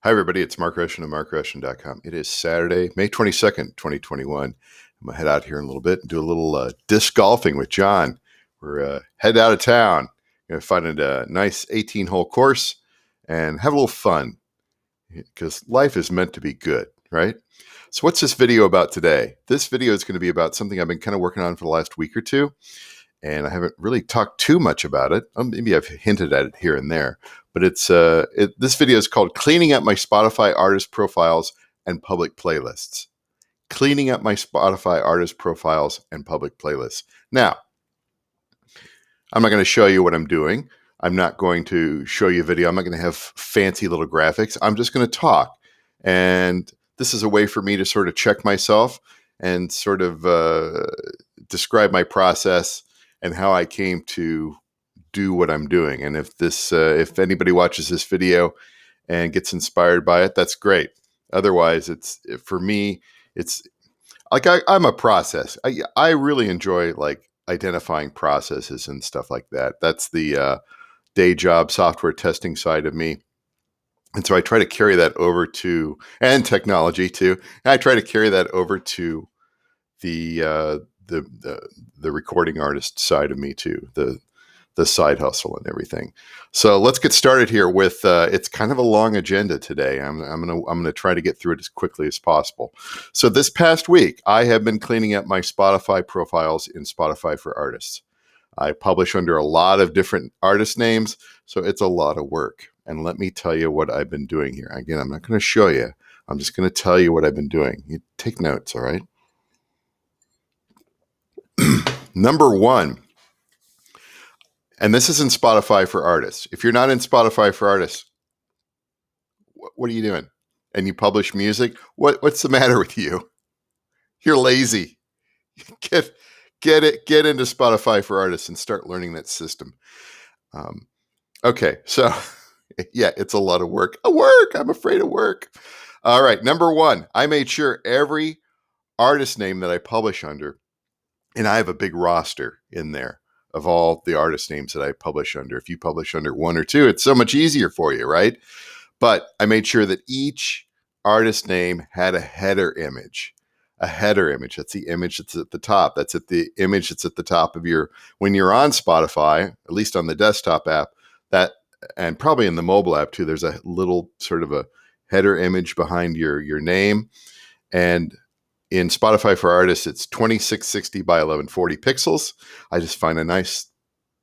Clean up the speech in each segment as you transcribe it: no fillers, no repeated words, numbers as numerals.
Hi, everybody. It's Mark Rushton of MarkRushton.com. It is Saturday, May 22nd, 2021. I'm going to head out here in a little bit and do a little disc golfing with John. We're headed out of town. Going to find a nice 18-hole course and have a little fun because life is meant to be good, right? So what's this video about today? This video is going to be about something I've been kind of working on for the last week or two, and I haven't really talked too much about it. Maybe I've hinted at it here and there. But this video is called Cleaning Up My Spotify Artist Profiles and Public Playlists. Cleaning up my Spotify artist profiles and public playlists. Now, I'm not going to show you what I'm doing. I'm not going to show you a video. I'm not going to have fancy little graphics. I'm just going to talk. And this is a way for me to sort of check myself and sort of describe my process and how I came to do what I'm doing. And if anybody watches this video and gets inspired by it, that's great. Otherwise, for me, it's like I'm a process. I really enjoy like identifying processes and stuff like that. That's the day job software testing side of me. And so I try to carry that over to, and technology too. And I try to carry that over to the recording artist side of me too. The side hustle and everything. So let's get started here with it's kind of a long agenda today. I'm gonna try to get through it as quickly as possible. So this past week, I have been cleaning up my Spotify profiles in Spotify for Artists. I publish under a lot of different artist names, so it's a lot of work. And let me tell you what I've been doing here. Again, I'm not going to show you. I'm just going to tell you what I've been doing. You take notes, all right? Number one. And this is in Spotify for Artists. If you're not in Spotify for Artists, what are you doing? And you publish music? What's the matter with you? You're lazy. Get into Spotify for Artists and start learning that system. Okay, so yeah, it's a lot of work. I'm afraid of work. All right, number one, I made sure every artist name that I publish under, and I have a big roster in there of all the artist names that I publish under. If you publish under one or two, it's so much easier for you, right? But I made sure that each artist name had a header image. A header image. That's the image that's at the top. That's the image that's at the top of when you're on Spotify, at least on the desktop app, and probably in the mobile app too, there's a little sort of a header image behind your name. And in Spotify for Artists, it's 2660 by 1140 pixels. I just find a nice,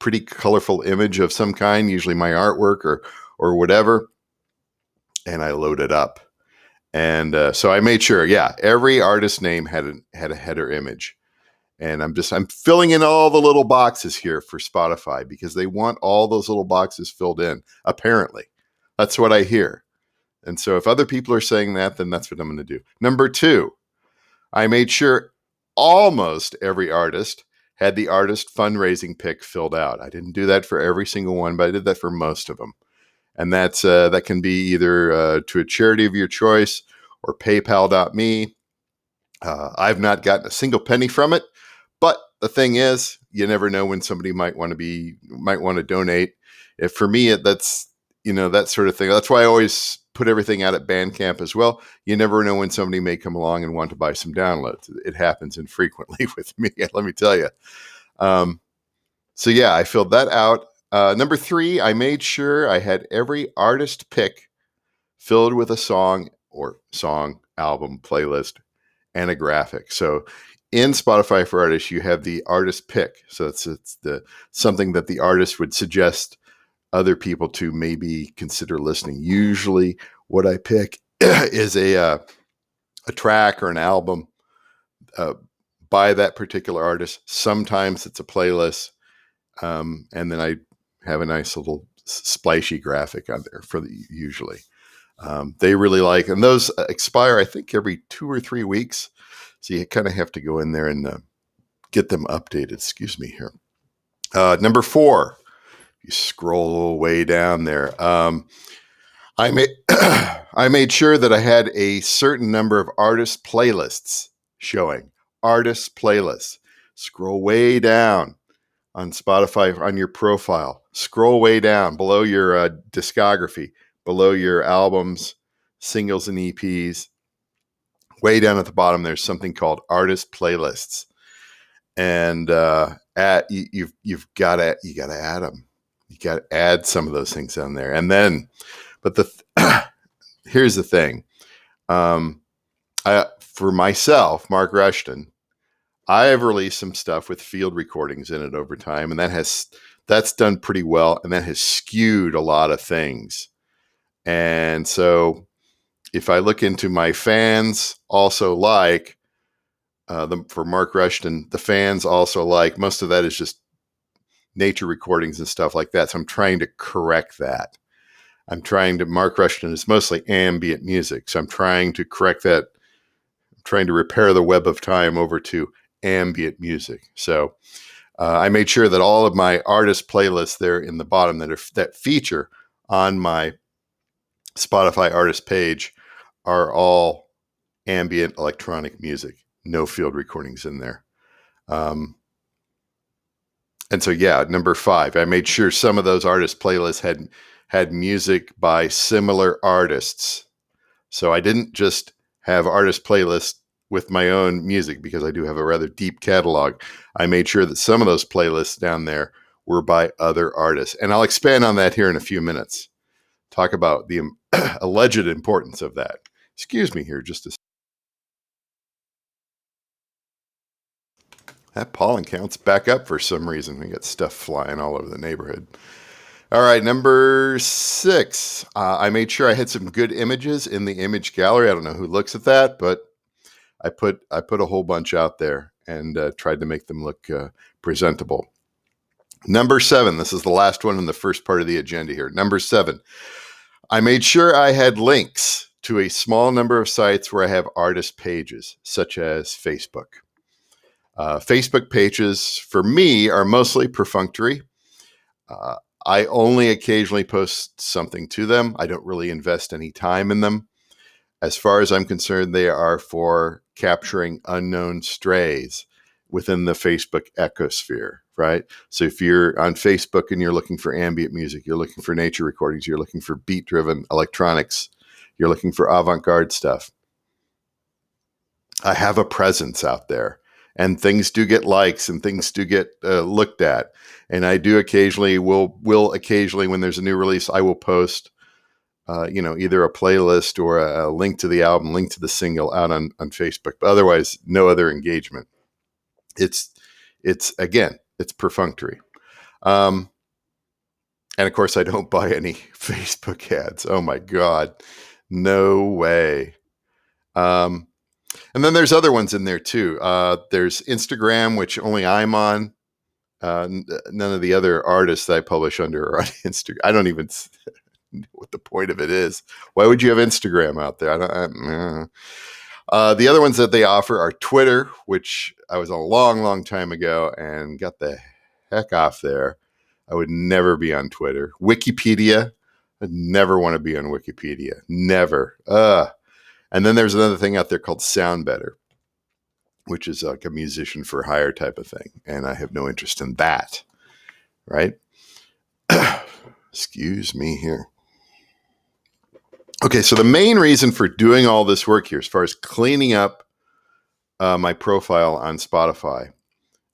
pretty colorful image of some kind, usually my artwork or whatever, and I load it up. And so I made sure, every artist name had a header image. And I'm filling in all the little boxes here for Spotify because they want all those little boxes filled in, apparently. That's what I hear. And so if other people are saying that, then that's what I'm going to do. Number two, I made sure almost every artist had the artist fundraising pick filled out. I didn't do that for every single one, but I did that for most of them. And that can be either to a charity of your choice or PayPal.me. I've not gotten a single penny from it, but the thing is, you never know when somebody might want to donate. For me, that's that sort of thing. That's why I always put everything out at Bandcamp as well. You never know when somebody may come along and want to buy some downloads. It happens infrequently with me, let me tell you. So I filled that out. Number three, I made sure I had every artist pick filled with a song, album, playlist, and a graphic. So in Spotify for Artists, you have the artist pick. So it's something that the artist would suggest other people to maybe consider listening. Usually what I pick is a track or an album by that particular artist. Sometimes it's a playlist. And then I have a nice little splashy graphic on there usually. They really like, and those expire, I think, every 2 or 3 weeks. So you kind of have to go in there and get them updated. Excuse me here. Number four, you scroll way down there. I made sure that I had a certain number of artist playlists showing. Artist playlists. Scroll way down on Spotify on your profile. Scroll way down below your discography, below your albums, singles and EPs. Way down at the bottom, there's something called artist playlists, and you've got to add them. You got to add some of those things on there, and then, but here's the thing. For myself, Mark Rushton, I have released some stuff with field recordings in it over time, and that's done pretty well, and that has skewed a lot of things. And so, if I look into my fans also like for Mark Rushton, the fans also like, most of that is just nature recordings and stuff like that. So I'm trying to correct that. Mark Rushton is mostly ambient music. So I'm trying to correct that. I'm trying to repair the web of time over to ambient music. So I made sure that all of my artist playlists there in the bottom that feature on my Spotify artist page are all ambient electronic music. No field recordings in there. And so, yeah, number 5, I made sure some of those artist playlists had music by similar artists. So I didn't just have artist playlists with my own music, because I do have a rather deep catalog. I made sure that some of those playlists down there were by other artists. And I'll expand on that here in a few minutes. Talk about the alleged importance of that. Excuse me here just a second. That pollen count's back up for some reason. We got stuff flying all over the neighborhood. All right, number 6. I made sure I had some good images in the image gallery. I don't know who looks at that, but I put a whole bunch out there and tried to make them look presentable. Number 7. This is the last one in the first part of the agenda here. Number 7. I made sure I had links to a small number of sites where I have artist pages, such as Facebook. Facebook pages, for me, are mostly perfunctory. I only occasionally post something to them. I don't really invest any time in them. As far as I'm concerned, they are for capturing unknown strays within the Facebook ecosphere, right? So if you're on Facebook and you're looking for ambient music, you're looking for nature recordings, you're looking for beat-driven electronics, you're looking for avant-garde stuff, I have a presence out there. And things do get likes, and things do get looked at. And I do occasionally will occasionally, when there's a new release, I will post, either a playlist or a link to the album, link to the single out on Facebook. But otherwise, no other engagement. It's perfunctory. And of course, I don't buy any Facebook ads. Oh my God, no way. And then there's other ones in there too. There's Instagram, which only I'm on. None of the other artists that I publish under are on Instagram. I don't even know what the point of it is. Why would you have Instagram out there? The other ones that they offer are Twitter, which I was a long, long time ago and got the heck off there. I would never be on Twitter. Wikipedia. I'd never want to be on Wikipedia. Never. And then there's another thing out there called Sound Better, which is like a musician for hire type of thing. And I have no interest in that, right? Excuse me here. Okay, so the main reason for doing all this work here, as far as cleaning up my profile on Spotify,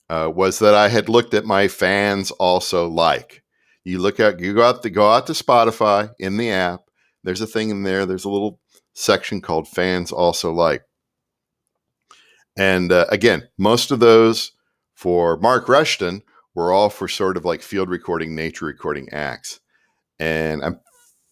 was that I had looked at my fans also like. You go out to Spotify in the app. There's a thing in there. There's a little section called fans also like. And again, most of those for Mark Rushton were all for sort of like field recording, nature recording acts. And I'm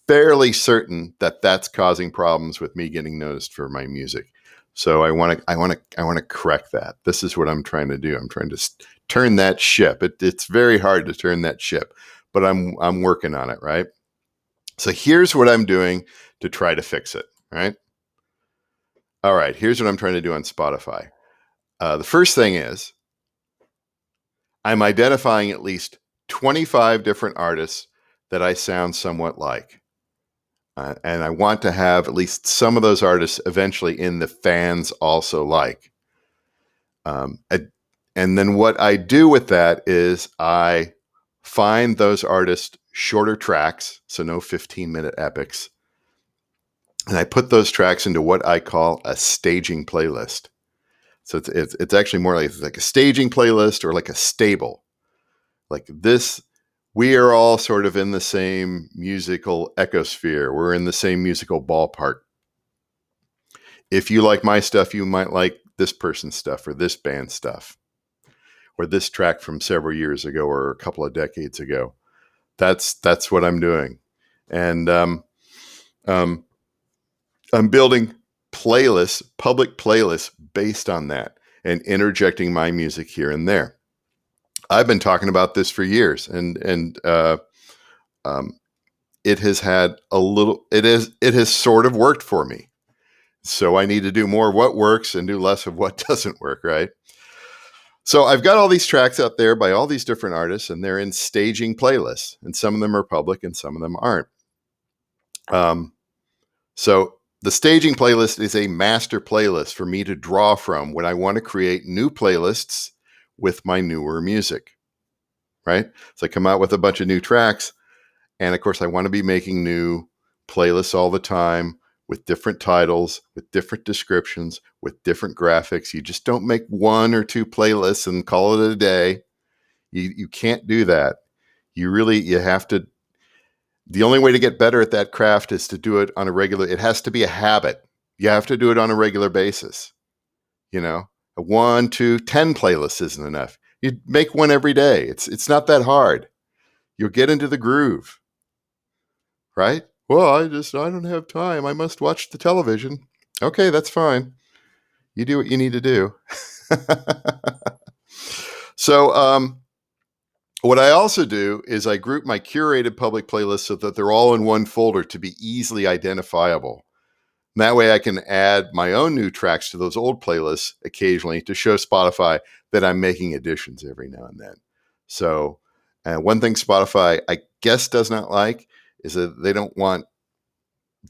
fairly certain that that's causing problems with me getting noticed for my music. So I want to correct that. This is what I'm trying to do. I'm trying to turn that ship. It's very hard to turn that ship, but I'm working on it, right? So here's what I'm doing to try to fix it, right? All right, here's what I'm trying to do on Spotify. The first thing is I'm identifying at least 25 different artists that I sound somewhat like. And I want to have at least some of those artists eventually in the fans also like. And then what I do with that is I find those artists shorter tracks, so no 15-minute epics. and I put those tracks into what I call a staging playlist. So it's actually more like a staging playlist or like a stable. Like this, we are all sort of in the same musical ecosphere. We're in the same musical ballpark. If you like my stuff, you might like this person's stuff or this band's stuff or this track from several years ago or a couple of decades ago. That's what I'm doing. And um, I'm building playlists, public playlists based on that and interjecting my music here and there. I've been talking about this for years, and it has had a little. It has sort of worked for me. So I need to do more of what works and do less of what doesn't work, right? So I've got all these tracks out there by all these different artists, and they're in staging playlists, and some of them are public, and some of them aren't. So the staging playlist is a master playlist for me to draw from when I want to create new playlists with my newer music, right? So I come out with a bunch of new tracks, and of course I want to be making new playlists all the time with different titles, with different descriptions, with different graphics. You just don't make one or two playlists and call it a day. You can't do that. You have to. The only way to get better at that craft is to do it on a regular. It has to be a habit. You have to do it on a regular basis. You know, a 1, 2, 10 playlists isn't enough. You make one every day. It's not that hard. You'll get into the groove, right? Well, I don't have time. I must watch the television. Okay, that's fine. You do what you need to do. So, what I also do is I group my curated public playlists so that they're all in one folder to be easily identifiable. And that way I can add my own new tracks to those old playlists occasionally to show Spotify that I'm making additions every now and then. So, one thing Spotify, I guess, does not like is that they don't want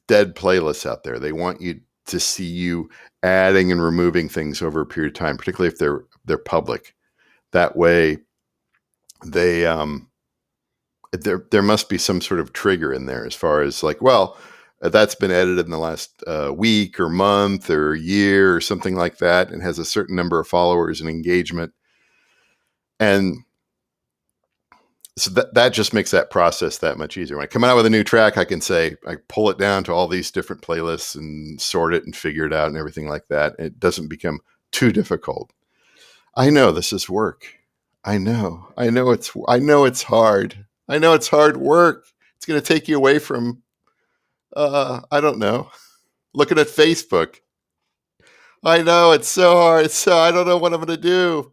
dead playlists out there. They want you to see you adding and removing things over a period of time, particularly if they're public. That way, there must be some sort of trigger in there as far as like, well, that's been edited in the last week or month or year or something like that, and has a certain number of followers and engagement, and so that just makes that process that much easier. When I come out with a new track, I can say I pull it down to all these different playlists and sort it and figure it out and everything like that. It doesn't become too difficult. I know this is work. I know it's hard. I know it's hard work. It's going to take you away from, I don't know, looking at Facebook. I know it's so hard. I don't know what I'm going to do.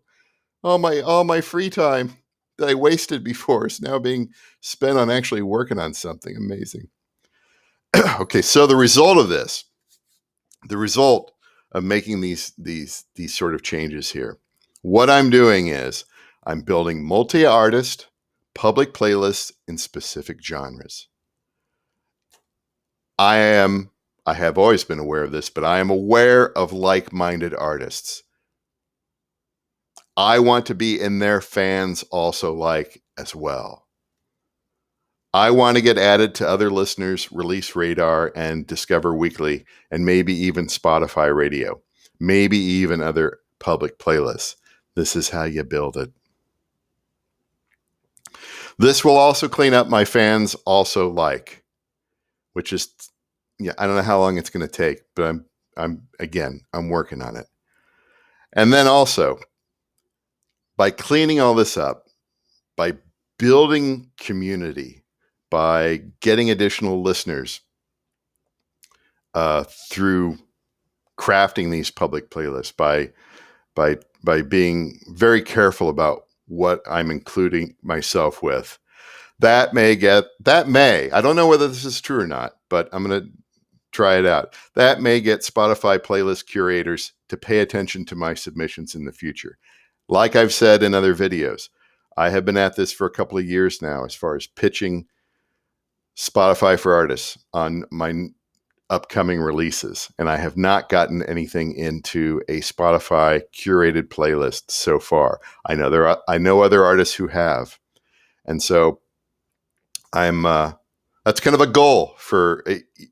All my free time that I wasted before is now being spent on actually working on something amazing. Okay, so the result of making these sort of changes here, what I'm doing is I'm building multi-artist public playlists in specific genres. I have always been aware of this, but I am aware of like-minded artists. I want to be in their fans also like as well. I want to get added to other listeners' release radar and Discover Weekly, and maybe even Spotify Radio, maybe even other public playlists. This is how you build it. This will also clean up my fans also like, which is, I don't know how long it's going to take, but I'm working on it. And then also, by cleaning all this up, by building community, by getting additional listeners through crafting these public playlists, by being very careful about what I'm including myself with, that may, I don't know whether this is true or not, but I'm going to try it out. That may get Spotify playlist curators to pay attention to my submissions in the future. Like I've said in other videos, I have been at this for a couple of years now as far as pitching Spotify for Artists on my upcoming releases, and I have not gotten anything into a Spotify curated playlist so far. I know other artists who have, and so I'm That's kind of a goal for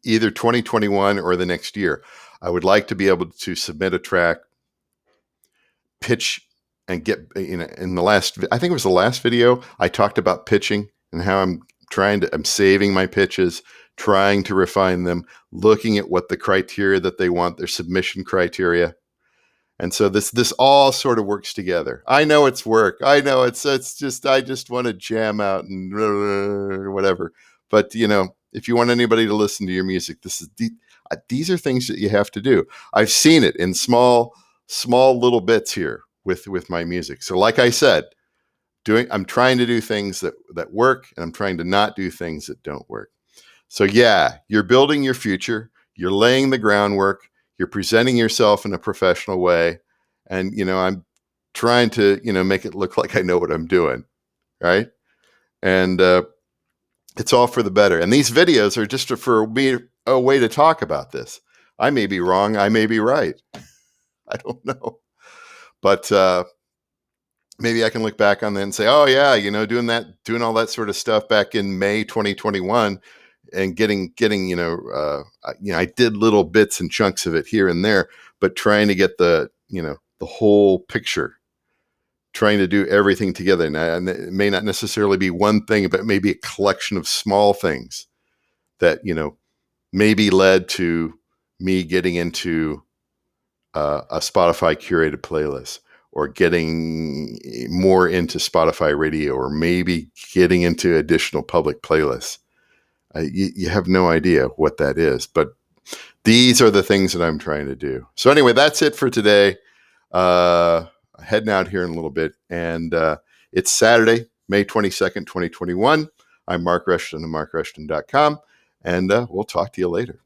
either 2021 or the next year. I would like to be able to submit a track, pitch, and get, in the last, I think it was the last video, I talked about pitching and how I'm saving my pitches, trying to refine them, looking at what the criteria that they want, their submission criteria. And so this all sort of works together. I know it's work. I know it's just, I just want to jam out and whatever. But if you want anybody to listen to your music, these are things that you have to do. I've seen it in small little bits here with my music. So like I said, I'm trying to do things that work, and I'm trying to not do things that don't work. So yeah, you're building your future, you're laying the groundwork, you're presenting yourself in a professional way, and I'm trying to make it look like I know what I'm doing, right? And it's all for the better. And these videos are just for me a way to talk about this. I may be wrong, I may be right. I don't know, but maybe I can look back on that and say, oh yeah, doing all that sort of stuff back in May 2021. And getting, I did little bits and chunks of it here and there, but trying to get the whole picture, trying to do everything together. And it may not necessarily be one thing, but maybe a collection of small things that, maybe led to me getting into a Spotify curated playlist, or getting more into Spotify radio, or maybe getting into additional public playlists. You have no idea what that is, but these are the things that I'm trying to do. So anyway, that's it for today. Heading out here in a little bit, and it's Saturday, May 22nd, 2021. I'm Mark Rushton of markrushton.com, and we'll talk to you later.